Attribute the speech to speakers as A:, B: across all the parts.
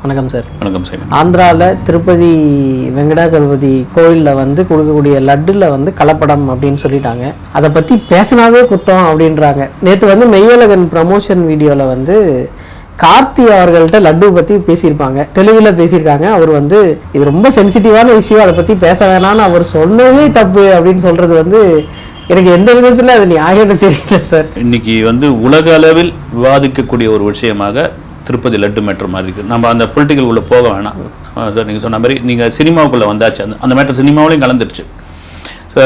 A: வணக்கம் சார்.
B: வணக்கம் சார்.
A: ஆந்திராவில் திருப்பதி வெங்கடாச்சலபதி கோயிலில் வந்து கொடுக்கக்கூடிய லட்டில் வந்து கலப்படம் அப்படின்னு சொல்லிட்டாங்க. அதை பற்றி பேசினாவே குத்தம் அப்படின்றாங்க. நேற்று வந்து மெய்யழகன் ப்ரமோஷன் வீடியோவில் வந்து கார்த்தி அவர்கள்ட்ட லட்டு பற்றி பேசியிருப்பாங்க, தெலுங்கில் பேசியிருக்காங்க. அவர் வந்து இது ரொம்ப சென்சிட்டிவான விஷயம், அதை பற்றி பேச வேணான்னு அவர் சொன்னதே தப்பு அப்படின்னு சொல்கிறது வந்து எனக்கு எந்த விதத்தில் அது நியாயம்னு தெரியல சார்.
B: இன்னைக்கு வந்து உலக அளவில் விவாதிக்கக்கூடிய ஒரு விஷயமாக திருப்பதி லட்டு மேட்ரு மாதிரி இருக்குது. நம்ம அந்த பொலிட்டிக்கல் உள்ள போக வேணாம் சார். நீங்கள் சொன்ன மாதிரி நீங்கள் சினிமாவுக்குள்ளே வந்தாச்சு, அந்த மேட்ரு சினிமாவிலையும் கலந்துருச்சு. ஸோ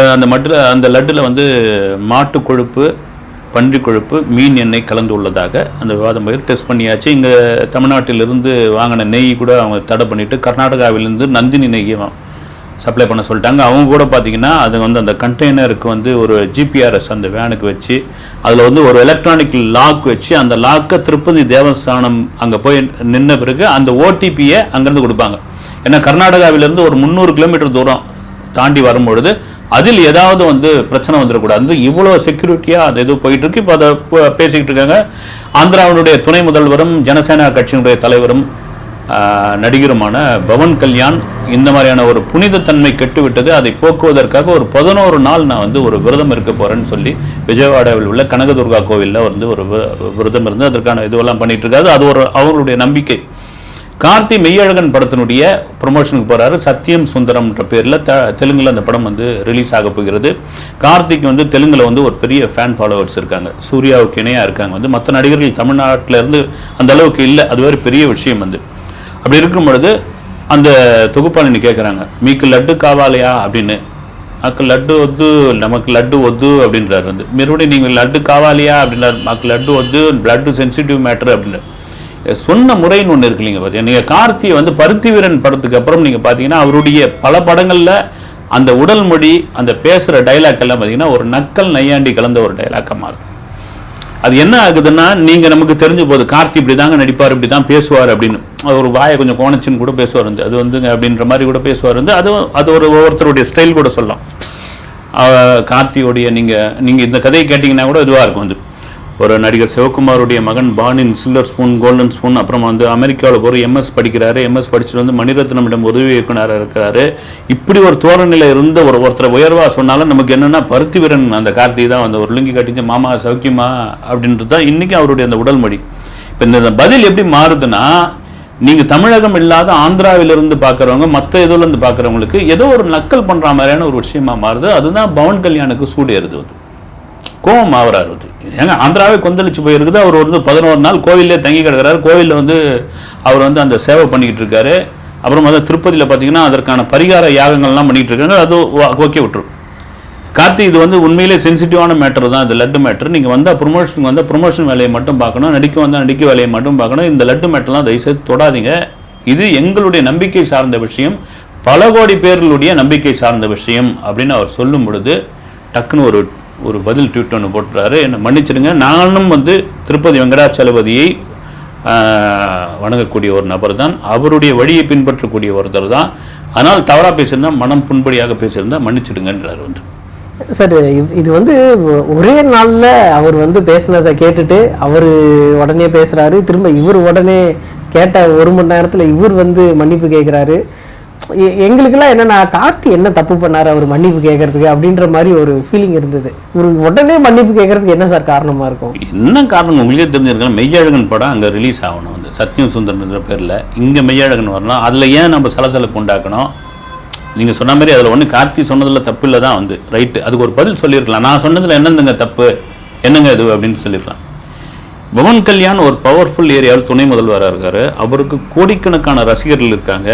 B: அந்த லட்டில் வந்து மாட்டு கொழுப்பு, பன்றி கொழுப்பு, மீன் எண்ணெய் கலந்து உள்ளதாக அந்த விவாதம் போய் டெஸ்ட் பண்ணியாச்சு. இங்கே தமிழ்நாட்டிலிருந்து வாங்கின நெய் கூட அவங்க தடை பண்ணிவிட்டு கர்நாடகாவிலேருந்து நந்தினி நெய்யை சப்ளை பண்ண சொல்லிட்டாங்க. அவங்க கூட பார்த்தீங்கன்னா அது வந்து அந்த கண்டெய்னருக்கு வந்து ஒரு ஜிபிஆர்எஸ் அந்த வேனுக்கு வச்சு அதில் வந்து ஒரு எலக்ட்ரானிக் லாக் வச்சு அந்த லாக்கை திருப்பதி தேவஸ்தானம் அங்கே போய் நின்ன பிறகு அந்த ஓடிபியை அங்கேருந்து கொடுப்பாங்க. ஏன்னா கர்நாடகாவிலேருந்து ஒரு 300 கிலோமீட்டர் தூரம் தாண்டி வரும்பொழுது அதில் ஏதாவது வந்து பிரச்சனை வந்துடக்கூடாது. இவ்வளோ செக்யூரிட்டியாக அது எதுவும் போயிட்டு இருக்கு. இப்போ அதை பேசிக்கிட்டு இருக்காங்க. ஆந்திராவினுடைய துணை முதல்வரும் ஜனசேனா கட்சியினுடைய தலைவரும் நடிகருமான பவன் கல்யாண் இந்த மாதிரியான ஒரு புனிதத்தன்மை கெட்டுவிட்டது, அதை போக்குவதற்காக ஒரு 11 நாள் நான் வந்து ஒரு விரதம் இருக்க போகிறேன்னு சொல்லி விஜயவாடாவில் உள்ள கனகதுர்கா கோவிலில் வந்து ஒரு விரதம் இருந்து அதற்கான இதுவெல்லாம் பண்ணிட்டு இருக்காது. அது ஒரு அவங்களுடைய நம்பிக்கை. கார்த்தி மெய்யழகன் படத்தினுடைய ப்ரொமோஷனுக்கு போகிறாரு. சத்தியம் சுந்தரம்ன்ற பேரில் தெலுங்கில் அந்த படம் வந்து ரிலீஸ் ஆக போகிறது. கார்த்திக் வந்து தெலுங்கில் வந்து ஒரு பெரிய ஃபேன் ஃபாலோவர்ஸ் இருக்காங்க, சூர்யாவுக்கு இணையாக இருக்காங்க. வந்து மற்ற நடிகர்கள் தமிழ்நாட்டில் இருந்து அந்த அளவுக்கு இல்லை. அது ஒரு பெரிய விஷயம். வந்து அப்படி இருக்கும் பொழுது அந்த தொகுப்பாளினி கேட்குறாங்க, மீக்கு லட்டு காவாலையா அப்படின்னு. மாக்கு லட்டு ஒத்து, நமக்கு லட்டு ஒத்து அப்படின்றாரு. வந்து மறுபடியும் நீங்கள் லட்டு காவாலியா அப்படின்றார். மாக்கு லட்டு ஒத்து, பிளட்டு சென்சிட்டிவ் மேட்ரு அப்படின்னு சொன்ன முறைன்னு ஒன்று இருக்கு இல்லைங்க. பார்த்தீங்கன்னா நீங்கள் கார்த்தியை வந்து பருத்தி வீரன் படத்துக்கு அப்புறம் நீங்கள் பார்த்தீங்கன்னா அவருடைய பல படங்களில் அந்த உடல் மொழி, அந்த பேசுகிற டைலாக் எல்லாம் பார்த்தீங்கன்னா ஒரு நக்கல் நையாண்டி கலந்த ஒரு டைலாக்காக மாறும். அது என்ன ஆகுதுன்னா, நீங்கள் நமக்கு தெரிஞ்ச போது கார்த்தி இப்படி தாங்க நடிப்பார், இப்படி தான் பேசுவார் அப்படின்னு. அது ஒரு வாயை கொஞ்சம் கோணச்சின்னு கூட பேசுவார். வந்து அது வந்துங்க அப்படின்ற மாதிரி கூட பேசுவார். வந்து அது ஒரு ஒவ்வொருத்தருடைய ஸ்டைல் கூட சொல்லலாம். கார்த்தியோடைய நீங்கள் இந்த கதையை கேட்டிங்கன்னா கூட இதுவாக இருக்கும். வந்து ஒரு நடிகர் சிவகுமாருடைய மகன் பானின் சில்வர் ஸ்பூன், கோல்டன் ஸ்பூன், அப்புறம் வந்து அமெரிக்காவில் போகிற எம்எஸ் படிக்கிறாரு. எம்எஸ் படிச்சுட்டு வந்து மணிரத்னமிடம் உதவி இயக்குனராக இருக்கிறாரு. இப்படி ஒரு தோரணையில் இருந்த ஒருத்தரை உயர்வாக சொன்னாலும் நமக்கு என்னென்னா பருத்தி வீரன் அந்த கார்த்தி தான் வந்து ஒரு லுங்கி கட்டிச்சு மாமா சௌக்கியமா அப்படின்றது தான் இன்றைக்கி அவருடைய அந்த உடல் மொழி. இப்போ இந்த பதில் எப்படி மாறுதுன்னா, நீங்கள் தமிழகம் இல்லாத ஆந்திராவிலிருந்து பார்க்குறவங்க, மற்ற இதுலேருந்து பார்க்குறவங்களுக்கு ஏதோ ஒரு நக்கல் பண்ணுற மாதிரியான ஒரு விஷயமா மாறுது. அதுதான் பவன் கல்யாணுக்கு சூடேறுது. அது கோவம் ஆவராரு. ஏங்க ஆந்திராவே கொந்தளிச்சு போயிருக்குது. அவர் வந்து 11 நாள் கோவிலே தங்கி கிடக்கிறாரு. கோவிலில் வந்து அவர் வந்து அந்த சேவை பண்ணிக்கிட்டு இருக்காரு. அப்புறம் வந்து திருப்பதியில் பார்த்தீங்கன்னா அதற்கான பரிகார யாகங்கள்லாம் பண்ணிக்கிட்டு இருக்காங்க. அது ஓகே விட்டுரும். கார்த்தி இது வந்து உண்மையிலே சென்சிட்டிவான மேட்டர் தான் இந்த லட்டு மேட்டர். நீங்கள் வந்தால் ப்ரொமோஷனுக்கு வந்தால் ப்ரொமோஷன் வேலையை மட்டும் பார்க்கணும், நடிக்க வந்தால் நடிக்க வேலையை மட்டும் பார்க்கணும். இந்த லட்டு மேட்டர்லாம் தயவுசெய்து தொடாதீங்க. இது எங்களுடைய நம்பிக்கை சார்ந்த விஷயம், பல கோடி பேர்களுடைய நம்பிக்கை சார்ந்த விஷயம் அப்படின்னு அவர் சொல்லும் பொழுது டக்குன்னு ஒரு பதில் ட்வீட் ஒன்று போட்டுறாரு. என்னை மன்னிச்சிடுங்க, நானும் வந்து திருப்பதி வெங்கடாச்சலபதியை வணங்கக்கூடிய ஒரு நபர் தான், அவருடைய வழியை பின்பற்றக்கூடிய ஒருத்தர் தான். ஆனால் தவறாக பேசியிருந்தால், மனம் புண்படியாக பேசியிருந்தால் மன்னிச்சிடுங்கன்றார். வந்து
A: சார் இது வந்து ஒரே நாளில் அவர் வந்து பேசினதை கேட்டுட்டு அவர் உடனே பேசுகிறாரு. திரும்ப இவர் உடனே கேட்ட 1 மணி நேரத்தில் இவர் வந்து மன்னிப்பு கேட்குறாரு. எங்களுக்கெல்லாம் என்னென்னா, கார்த்தி என்ன தப்பு பண்ணார் அவர் மன்னிப்பு கேட்கறதுக்கு அப்படின்ற மாதிரி ஒரு ஃபீலிங் இருந்தது. ஒரு உடனே மன்னிப்பு கேட்கறதுக்கு என்ன சார் காரணமாக இருக்கும்?
B: என்ன காரணம் உங்களுக்கே தெரிஞ்சிருக்கலாம். மெய்யழகன் படம் அங்கே ரிலீஸ் ஆகணும், வந்து சத்தியம் சுந்தரன்ற பேரில். இங்கே மெய்யழகன் வரலாம். அதில் ஏன் நம்ம சலசலப்பு உண்டாக்கணும்? நீங்கள் சொன்ன மாதிரி அதில் ஒன்று கார்த்தி சொன்னதில் தப்பு இல்லை தான். வந்து ரைட்டு, அதுக்கு ஒரு பதில் சொல்லியிருக்கலாம். நான் சொன்னதில் என்னதுங்க தப்பு, என்னங்க இது அப்படின்னு சொல்லியிருக்கலாம். பவன் கல்யாண் ஒரு பவர்ஃபுல் ஏரியாவில் துணை முதல்வராக இருக்கார். அவருக்கு கோடிக்கணக்கான ரசிகர்கள் இருக்காங்க.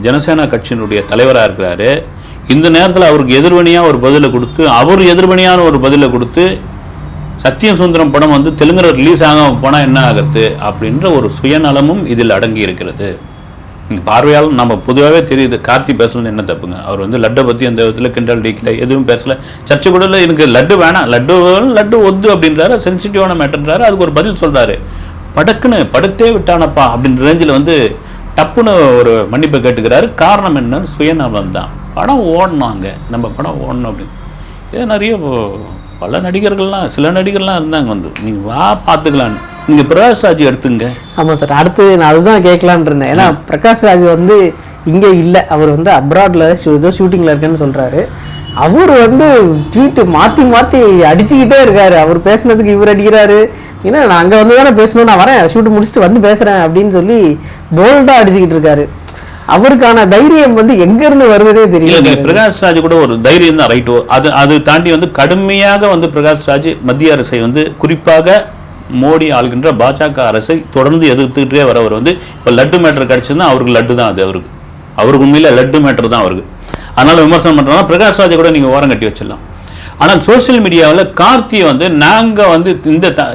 B: ஜனசேனா கட்சியினுடைய தலைவராக இருக்கிறாரு. இந்த நேரத்தில் அவருக்கு எதிர்வணியாக ஒரு பதிலை கொடுத்து, அவர் எதிர்வணியான ஒரு பதிலை கொடுத்து, சத்தியம் சுந்தரம் படம் வந்து தெலுங்குல ரிலீஸ் ஆக போனால் என்ன ஆகிறது அப்படின்ற ஒரு சுயநலமும் இதில் அடங்கி இருக்கிறது. பார்வையால் நம்ம பொதுவாகவே தெரியுது கார்த்தி பேசுறது என்ன தப்புங்க. அவர் வந்து லட்டை பற்றி அந்த விதத்தில் கிண்டல் டீக்கிட்ட எதுவும் பேசலை. சர்ச்சை கூட இல்லை, எனக்கு லட்டு வேணாம், லட்டு ஒத்து அப்படின்றாரு, சென்சிட்டிவான மேட்டர்ன்றாரு. அதுக்கு ஒரு பதில் சொல்கிறாரு. படக்குன்னு படுத்தே விட்டானப்பா அப்படின்ற ரேஞ்சில் வந்து டப்புன்னு ஒரு மன்னிப்பை கேட்டுக்கிறாரு. காரணம் என்னன்னு சுயநலம் தான். படம் ஓடணும், நம்ம படம் ஓடணும் அப்படின்னு. இது நிறைய பல நடிகர்கள்லாம், சில நடிகர்லாம் இருந்தாங்க. வந்து நீங்கள் வா பார்த்துக்கலான்னு நீங்கள் பிரகாஷ் ராஜ் எடுத்துங்க.
A: ஆமாம் சார், அடுத்து நான் அதுதான் கேட்கலான் இருந்தேன். ஏன்னா பிரகாஷ் ராஜ் வந்து இங்கே இல்லை, அவர் வந்து அப்ராடில் ஏதோ ஷூட்டிங்கில் இருக்குன்னு சொல்கிறாரு. அவர் வந்து ட்வீட்டு மாற்றி மாற்றி அடிச்சுக்கிட்டே இருக்காரு. அவர் பேசுனதுக்கு இவர் அடிக்கிறாரு. ஏன்னா நான் அங்கே வந்து தானே பேசணும், நான் வரேன் ஷூட்டு முடிச்சுட்டு வந்து பேசுகிறேன் அப்படின்னு சொல்லி போல்டாக அடிச்சுக்கிட்டு இருக்காரு. அவருக்கான தைரியம் வந்து எங்கேருந்து வருதுன்னே தெரியல.
B: பிரகாஷ் ராஜ் கூட ஒரு தைரியம் தான், ரைட்டோ. அது தாண்டி வந்து கடுமையாக வந்து பிரகாஷ் ராஜ் மத்திய அரசை வந்து குறிப்பாக மோடி ஆளுகின்ற பாஜக அரசை தொடர்ந்து எதிர்த்துக்கிட்டே வரவர் வந்து இப்போ லட்டு மேட்டர் கிடச்சதுன்னா அவருக்கு லட்டு தான், அது அவருக்கு உண்மையில லட்டு மேட்டர் தான் அவருக்கு. அதனால விமர்சனம் பண்ணுறோம்னா பிரகாஷ் ராஜை கூட நீங்கள் ஓரம் கட்டி வச்சிடலாம். ஆனால் சோசியல் மீடியாவில் கார்த்தியை வந்து நாங்கள் வந்து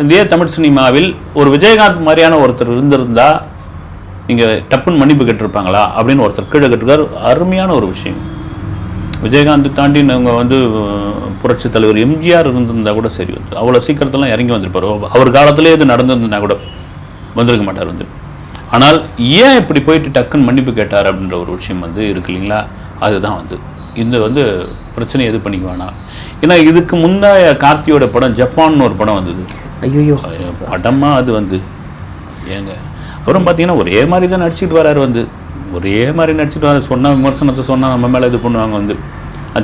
B: இதே தமிழ் சினிமாவில் ஒரு விஜயகாந்த் மாதிரியான ஒருத்தர் இருந்திருந்தா நீங்கள் டப்புன்னு மன்னிப்பு கேட்டிருப்பாங்களா அப்படின்னு ஒருத்தர் கீழே கேட்டிருக்காரு. அருமையான ஒரு விஷயம். விஜயகாந்த் தாண்டி நாங்கள் வந்து புரட்சி தலைவர் எம்ஜிஆர் இருந்திருந்தால் கூட சரி வந்து அவ்வளோ சீக்கிரத்தெல்லாம் இறங்கி வந்திருப்பார். அவர் காலத்திலே இது நடந்திருந்தா கூட வந்திருக்க மாட்டார் வந்து. ஆனால் ஏன் இப்படி போயிட்டு டக்குன்னு மன்னிப்பு கேட்டார் அப்படின்ற ஒரு விஷயம் வந்து இருக்கு இல்லைங்களா? அதுதான் வந்து இந்த வந்து பிரச்சனை எது பண்ணிக்க வேணாம். ஏன்னா இதுக்கு முந்தைய கார்த்தியோட படம் ஜப்பான்னு ஒரு படம் வந்தது.
A: ஐயோ
B: படமா அது வந்து ஏங்க அவரும் பார்த்தீங்கன்னா ஒரே மாதிரி தான் நடிச்சுட்டு வராரு வந்து, ஒரே மாதிரி நடிச்சுட்டு வர சொன்னால் விமர்சனத்தை சொன்னால் நம்ம மேலே இது பண்ணுவாங்க வந்து.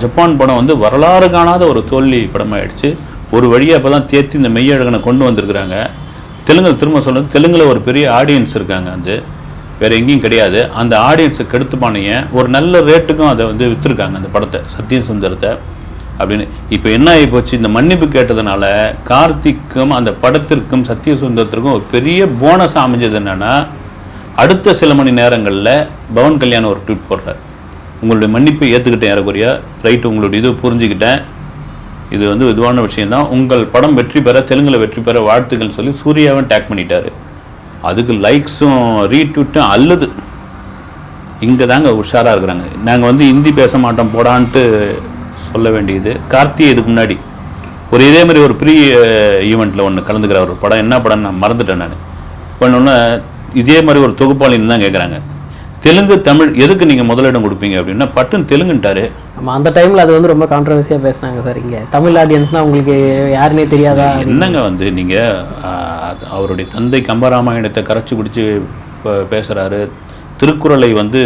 B: ஜப்பான் படம் வந்து வரலாறு காணாத ஒரு தோல்வி படமாகிடுச்சு. ஒரு வழியாக இப்போ தான் தேர்த்தி இந்த மெய்யழகனை கொண்டு வந்திருக்கிறாங்க. தெலுங்கில் திரும்ப சொல்லுறது, தெலுங்கில் ஒரு பெரிய ஆடியன்ஸ் இருக்காங்க வந்து, வேறு எங்கேயும் கிடையாது. அந்த ஆடியன்ஸை கெடுத்துப்பானுங்க ஒரு நல்ல ரேட்டுக்கும் அதை வந்து விற்றுருக்காங்க அந்த படத்தை, சத்ய சுந்தரத்தை அப்படின்னு. இப்போ என்ன ஆகி போச்சு, இந்த மன்னிப்பு கேட்டதுனால கார்த்திக்கும் அந்த படத்திற்கும் சத்ய சுந்தரத்திற்கும் ஒரு பெரிய போனஸ் அமைஞ்சது என்னென்னா, அடுத்த சில மணி நேரங்களில் பவன் கல்யாணம் ஒரு ட்வீட் போடுறார், உங்களுடைய மன்னிப்பை ஏற்றுக்கிட்டேன் ஏறக்குறையா, ரைட்டு உங்களுடைய இது புரிஞ்சுக்கிட்டேன், இது வந்து இதுவான விஷயந்தான், உங்கள் படம் வெற்றி பெற தெலுங்கில் வெற்றி பெற வாழ்த்துக்கள் சொல்லி சூர்யாவை டேக் பண்ணிட்டாரு. அதுக்கு லைக்ஸும் ரீட்வீட்டும் அல்லது இங்கே தாங்க உஷாராக இருக்கிறாங்க. நாங்கள் வந்து ஹிந்தி பேச மாட்டோம் போடான்ட்டு சொல்ல வேண்டியது. கார்த்திகை இதுக்கு முன்னாடி ஒரு இதே மாதிரி ஒரு ப்ரீ ஈவெண்ட்டில் ஒன்று கலந்துக்கிற ஒரு படம், என்ன படம் நான் மறந்துட்டேன். நான் பண்ணோன்னா இதே மாதிரி ஒரு தொகுப்பாளின்னு தான் கேட்குறாங்க, தெலுங்கு தமிழ் எதுக்கு நீங்கள் முதலிடம் கொடுப்பீங்க அப்படின்னா பட்டுன்னு தெலுங்குன்ட்டாரு.
A: ஆமாம், அந்த டைமில் அது வந்து ரொம்ப கான்ட்ரவர்சியாக பேசினாங்க சார். இங்கே தமிழ் ஆடியன்ஸ்னால் உங்களுக்கு யாருன்னே தெரியாதா?
B: என்னங்க வந்து நீங்கள் அவருடைய தந்தை கம்பராமாயணத்தை கரைச்சி குடித்து பேசுகிறாரு, திருக்குறளை வந்து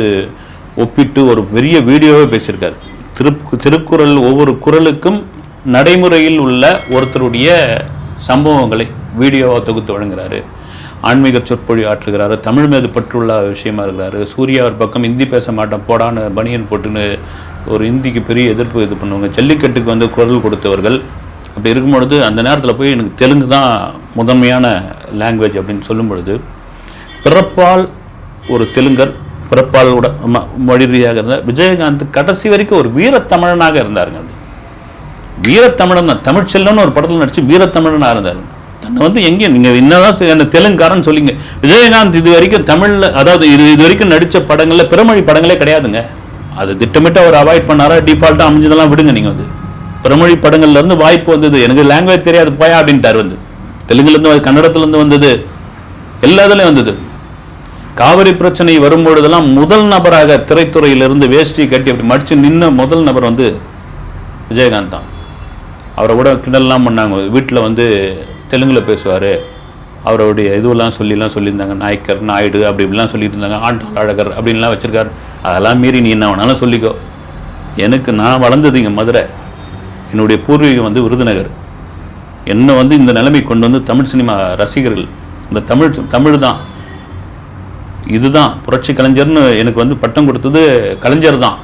B: ஒப்பிட்டு ஒரு பெரிய வீடியோவே பேசியிருக்காரு. திருக்குறள் ஒவ்வொரு குறளுக்கும் நடைமுறையில் உள்ள ஒருத்தருடைய சம்பவங்களை வீடியோவை தொகுத்து வழங்குகிறாரு. ஆன்மீக சொற்பொழி ஆற்றுகிறாரு. தமிழ் மீது பற்றுள்ள விஷயமா இருக்கிறாரு. சூர்யா ஒரு பக்கம் ஹிந்தி பேச மாட்டோம் போடான்னு பனியன் போட்டுன்னு ஒரு ஹிந்திக்கு பெரிய எதிர்ப்பு இது பண்ணுவாங்க. ஜல்லிக்கட்டுக்கு வந்து குரல் கொடுத்தவர்கள். அப்படி இருக்கும்பொழுது அந்த நேரத்தில் போய் எனக்கு தெலுங்கு தான் முதன்மையான லாங்குவேஜ் அப்படின்னு சொல்லும் பொழுது, பிறப்பால் ஒரு தெலுங்கர், பிறப்பால் மொழி ரீதியாக இருந்தார். விஜயகாந்த் கடைசி வரைக்கும் ஒரு வீரத்தமிழனாக இருந்தாருங்க. அது வீரத்தமிழன் தான். தமிழ்ச்செல்வன் ஒரு படத்தில் நடிச்சு வீரத்தமிழனாக இருந்தார். தன்னை வந்து எங்கேயும் நீங்கள் என்னதான் என்ன தெலுங்காரன்னு சொல்லிங்க, விஜயகாந்த் இது வரைக்கும் தமிழில், அதாவது இது வரைக்கும் நடித்த படங்களில் பிறமொழி படங்களே கிடையாதுங்க. அது திட்டமிட்டு அவர் அவாய்ட் பண்ணாரா, டிஃபால்ட்டாக அமைஞ்சதெல்லாம் விடுங்க. நீங்கள் வந்து பிறமொழி படங்கள்லேருந்து வாய்ப்பு வந்தது, எனக்கு லாங்குவேஜ் தெரியாது போயா அப்படின்ட்டார் வந்து. தெலுங்குலேருந்து கன்னடத்துலேருந்து வந்தது, எல்லா இதுலேயும் வந்தது. காவிரி பிரச்சனை வரும்பொழுதெல்லாம் முதல் நபராக திரைத்துறையிலிருந்து வேஷ்டி கட்டி அப்படி மடித்து நின்ன முதல் நபர் வந்து விஜயகாந்த் தான். அவரை கூட கிண்டல்லாம் பண்ணாங்க. வீட்டில் வந்து தெலுங்கில் பேசுவார், அவருடைய இதுவெல்லாம் சொல்லியிருந்தாங்க, நாயக்கர் நாயுடு அப்படி இப்படிலாம் சொல்லிட்டு இருந்தாங்க, ஆண்டாள் அழகர் அப்படின்லாம் வச்சுருக்காரு. அதெல்லாம் மீறி நீ என்ன வேணாலும் சொல்லிக்கோ. எனக்கு நான் வளர்ந்தது இங்கே மதுரை, என்னுடைய பூர்வீகம் வந்து விருதுநகர். என்னை வந்து இந்த நிலைமை கொண்டு வந்து தமிழ் சினிமா ரசிகர்கள், இந்த தமிழ் தான், இதுதான் புரட்சி கலைஞர்னு எனக்கு வந்து பட்டம் கொடுத்தது கலைஞர் தான்.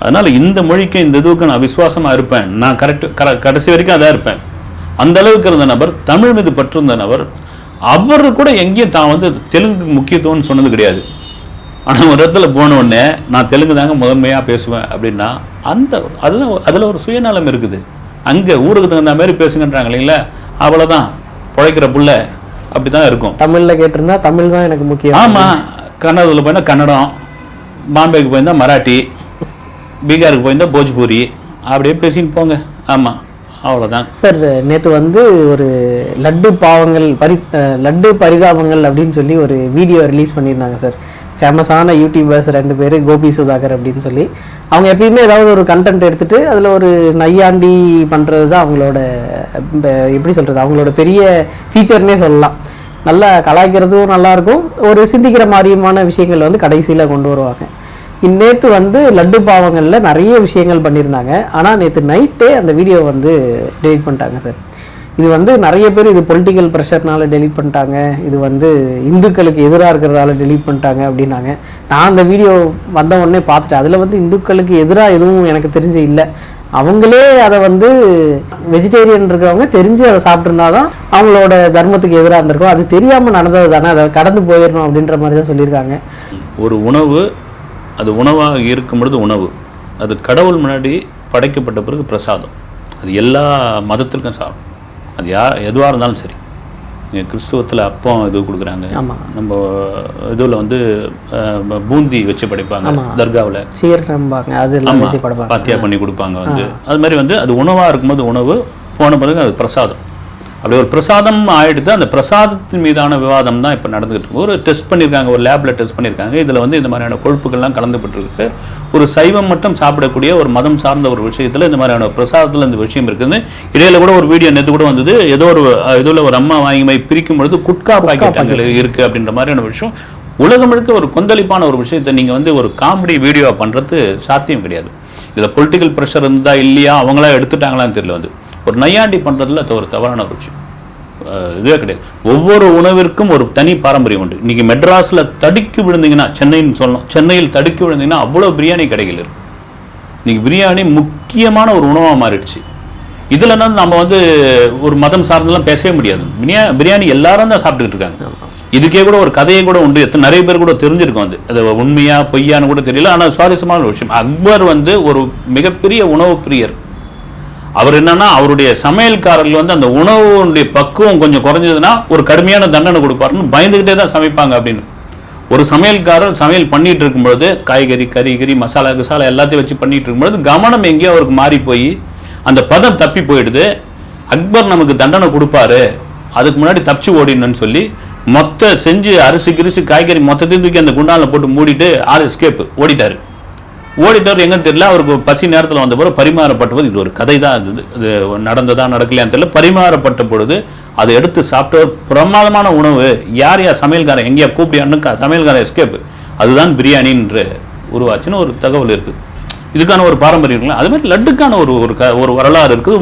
B: அதனால் இந்த மொழிக்கு இந்த இதுவுக்கு நான் விசுவாசமாக இருப்பேன். நான் கடைசி வரைக்கும் அதான் இருப்பேன். அந்த அளவுக்கு இருந்த நபர், தமிழ் மீது பற்றிருந்த நபர், அவர் கூட எங்கேயும் தான் வந்து தெலுங்கு முக்கியத்துவம்னு சொன்னது கிடையாது. ஆனால் ஒரு இடத்துல போன உடனே நான் தெலுங்கு தாங்க முதன்மையாக பேசுவேன் அப்படின்னா அதில் ஒரு சுயநலம் இருக்குது. அங்கே ஊருக்கு தகுந்த மாதிரி பேசுங்கன்றாங்க இல்லைங்களா, அவ்வளோதான் பிழைக்கிற புள்ள அப்படி தான் இருக்கும்.
A: தமிழில் கேட்டிருந்தா தமிழ் தான் எனக்கு முக்கியம்.
B: ஆமாம், கன்னடத்தில் போயிருந்தால் கன்னடம், பாம்பேக்கு போயிருந்தால் மராட்டி, பீகாருக்கு போயிருந்தால் போஜ்பூரி, அப்படியே பேசின்னு போங்க. ஆமாம், அவ்வளோதான்
A: சார். நேற்று வந்து ஒரு லட்டு பரிதாபங்கள் அப்படின்னு சொல்லி ஒரு வீடியோ ரிலீஸ் பண்ணியிருந்தாங்க சார். ஃபேமஸான யூடியூபர்ஸ் 2 பேர், கோபி சுதாகர் அப்படின்னு சொல்லி. அவங்க எப்பயுமே ஏதாவது ஒரு கண்டென்ட் எடுத்துகிட்டு அதில் ஒரு நையாண்டி பண்ணுறது தான் அவங்களோட எப்படி சொல்கிறது, அவங்களோட பெரிய ஃபீச்சர்னே சொல்லலாம். நல்லா கலாய்க்கிறதும் நல்லாயிருக்கும், ஒரு சிந்திக்கிற மாதிரியுமான விஷயங்கள் வந்து கடைசியில் கொண்டு வருவாங்க. நேற்று வந்து லட்டு பாவங்களில் நிறைய விஷயங்கள் பண்ணியிருந்தாங்க. ஆனால் நேற்று நைட்டே அந்த வீடியோ வந்து டெலீட் பண்ணிட்டாங்க சார். இது வந்து நிறைய பேர் இது பொலிட்டிக்கல் ப்ரெஷர்னால டெலீட் பண்ணிட்டாங்க, இது வந்து இந்துக்களுக்கு எதிராக இருக்கிறதால டெலீட் பண்ணிட்டாங்க அப்படின்னாங்க. நான் அந்த வீடியோ வந்த உடனே பார்த்துட்டேன். அதில் வந்து இந்துக்களுக்கு எதிராக எதுவும் எனக்கு தெரிஞ்சு இல்லை. அவங்களே அதை வந்து வெஜிடேரியன் இருக்கிறவங்க தெரிஞ்சு அதை சாப்பிட்ருந்தா தான் அவங்களோட தர்மத்துக்கு எதிராக இருந்திருக்கும். அது தெரியாமல் நடந்தது தானே, அதை கடந்து போயிடணும் அப்படின்ற மாதிரி தான் சொல்லியிருக்காங்க.
B: ஒரு உணவு அது உணவாக இருக்கும் பொழுது உணவு, அது கடவுள் முன்னாடி படைக்கப்பட்ட பிறகு பிரசாதம். அது எல்லா மதத்திற்கும் சாப்பிடும். அது எதுவாக இருந்தாலும் சரி. நீங்கள் கிறிஸ்துவத்தில் அப்பம் இது கொடுக்குறாங்க, நம்ம இதில் வந்து பூந்தி வச்சு படைப்பாங்க, தர்காவில்
A: சீரம்பாங்க, அதெல்லாம் வச்சு படைப்பாங்க,
B: பாத்தியா பண்ணி கொடுப்பாங்க. வந்து அது மாதிரி வந்து அது உணவாக இருக்கும்போது உணவு, போன பிறகு அது பிரசாதம். அப்படி ஒரு பிரசாதம் ஆகிடுது. அந்த பிரசாதத்தின் மீதான விவாதம் தான் இப்போ நடந்துகிட்டு இருக்கு. ஒரு டெஸ்ட் பண்ணியிருக்காங்க, ஒரு லேபில் டெஸ்ட் பண்ணியிருக்காங்க. இதில் வந்து இந்த மாதிரியான கொழுப்புகள்லாம் கலந்துப்பட்டிருக்கு. ஒரு சைவம் மட்டும் சாப்பிடக்கூடிய ஒரு மதம் சார்ந்த ஒரு விஷயத்தில் இந்த மாதிரியான பிரசாதத்தில் இந்த விஷயம் இருக்குதுன்னு இடையில கூட ஒரு வீடியோ நேற்று கூட வந்தது. ஏதோ ஒரு இதில் ஒரு அம்மா வாங்கி பிரிக்கும் பொழுது குட்கா பாக்கெட் அங்கே இருக்குது அப்படின்ற மாதிரியான விஷயம். உலகம் முழுக்க ஒரு கொந்தளிப்பான ஒரு விஷயத்தை நீங்கள் வந்து ஒரு காமெடி வீடியோவாக பண்ணுறது சாத்தியம் கிடையாது. இதில் பொலிட்டிக்கல் ப்ரெஷர் இருந்தால் இல்லையா, அவங்களா எடுத்துட்டாங்களான்னு தெரியல. வந்து ஒரு நையாண்டி பண்ணுறதுல ஒரு தவறான ஒரு விஷயம் இதுவே கிடையாது. ஒவ்வொரு உணவிற்கும் ஒரு தனி பாரம்பரியம் உண்டு. இன்றைக்கி மெட்ராஸில் தடுக்கி விழுந்தீங்கன்னா, சென்னைன்னு சொல்லணும், சென்னையில் தடுக்கி விழுந்தீங்கன்னா அவ்வளோ பிரியாணி கடைகள் இருக்குது. இன்றைக்கி பிரியாணி முக்கியமான ஒரு உணவாக மாறிடுச்சு. இதில் நம்ம வந்து ஒரு மதம் சார்ந்தெல்லாம் பேசவே முடியாது. பிரியாணி எல்லாரும் தான் சாப்பிட்டுக்கிட்டு இருக்காங்க. இதுக்கே கூட ஒரு கதையை கூட உண்டு, நிறைய பேர் கூட தெரிஞ்சிருக்கும். அது உண்மையா பொய்யான்னு கூட தெரியல. ஆனால் சுவாரஸ்யமான ஒரு விஷயம், அக்பர் வந்து ஒரு மிகப்பெரிய உணவு பிரியர். அவர் என்னன்னா, அவருடைய சமையல்காரர்கள் வந்து அந்த உணவுடைய பக்குவம் கொஞ்சம் குறைஞ்சதுன்னா ஒரு கடுமையான தண்டனை கொடுப்பாருன்னு பயந்துகிட்டே தான் சமைப்பாங்க. அப்படின்னு ஒரு சமையல்காரர் சமையல் பண்ணிட்டு இருக்கும்பொழுது காய்கறி கறி மசாலா எல்லாத்தையும் வச்சு பண்ணிட்டு இருக்கும்பொழுது கவனம் எங்கேயோ அவருக்கு மாறி போய் அந்த பதம் தப்பி போயிடுது. அக்பர் நமக்கு தண்டனை கொடுப்பாரு, அதுக்கு முன்னாடி தப்பிச்சு ஓடினு சொல்லி மொத்த செஞ்சு அரிசி காய்கறி மொத்தத்தையும் தூக்கி அந்த குண்டானில் போட்டு மூடிட்டு ஆள் எஸ்கேப் ஓடிட்டார் எங்கன்னு தெரியல. அவருக்கு பசி நேரத்தில் வந்த பிறகு பரிமாறப்பட்ட போது, இது ஒரு கதை தான், இது நடந்ததா நடக்கலையான்னு தெரியல, பரிமாறப்பட்ட பொழுது அதை எடுத்து சாப்பிட்ட பிரமாதமான உணவு. யார் சமையல்காரன் எங்கேயா கூப்பிடியான்னு சமையல்காரன் எஸ்கேப், அதுதான் பிரியாணின்ற உருவாச்சுன்னு ஒரு தகவல் இருக்குது. இதுக்கான ஒரு பாரம்பரியம் இருக்குல்ல. அது மாதிரி லட்டுக்கான ஒரு வரலாறு இருக்குது.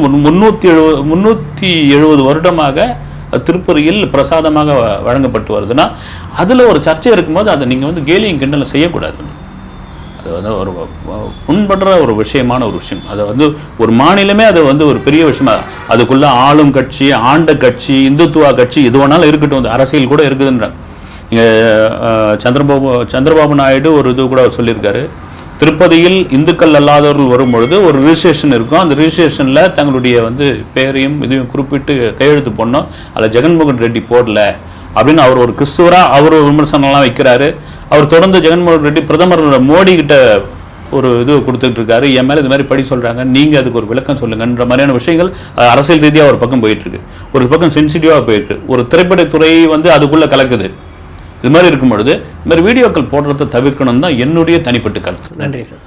B: 370 வருடமாக திருப்பதியில் பிரசாதமாக வழங்கப்பட்டு வருதுன்னா அதில் ஒரு சர்ச்சை இருக்கும்போது அதை நீங்கள் வந்து கேலியும் கிண்டலும் செய்யக்கூடாது. அது வந்து ஒரு புண்படுற ஒரு விஷயமான ஒரு விஷயம். அதை வந்து ஒரு மாநிலமே அது வந்து ஒரு பெரிய விஷயமா, அதுக்குள்ள ஆளும் கட்சி, ஆண்ட கட்சி, இந்துத்துவா கட்சி எது வேணாலும் இருக்கட்டும், வந்து அரசியல் கூட இருக்குதுன்றாங்க. இங்கே சந்திரபாபு நாயுடு ஒரு இது கூட சொல்லியிருக்காரு, திருப்பதியில் இந்துக்கள் அல்லாதவர்கள் வரும்பொழுது ஒரு ரிஜிஸ்ட்ரேஷன் இருக்கும், அந்த ரிஜிஸ்ட்ரேஷனில் தங்களுடைய வந்து பெயரையும் இதையும் குறிப்பிட்டு கையெழுத்து போடணும், அதில் ஜெகன்மோகன் ரெட்டி போடல அப்படின்னு அவர் ஒரு கிறிஸ்துவராக அவர் விமர்சனம்லாம் வைக்கிறாரு. அவர் தொடர்ந்து ஜெகன்மோகன் ரெட்டி பிரதமர் மோடி கிட்ட ஒரு இது கொடுத்துட்டு இருக்காரு, என் மேலே இது மாதிரி படி சொல்கிறாங்க, நீங்கள் அதுக்கு ஒரு விளக்கம் சொல்லுங்கன்ற மாதிரியான விஷயங்கள் அரசியல் ரீதியாக ஒரு பக்கம் போயிட்டு இருக்கு, ஒரு பக்கம் சென்சிட்டிவாக போயிட்டு ஒரு திரைப்படத்துறை வந்து அதுக்குள்ளே கலக்குது. இது மாதிரி இருக்கும் பொழுது இந்த மாதிரி வீடியோக்கள் போடுறதை தவிர்க்கணும் தான் என்னுடைய தனிப்பட்ட கருத்து.
A: நன்றி சார்.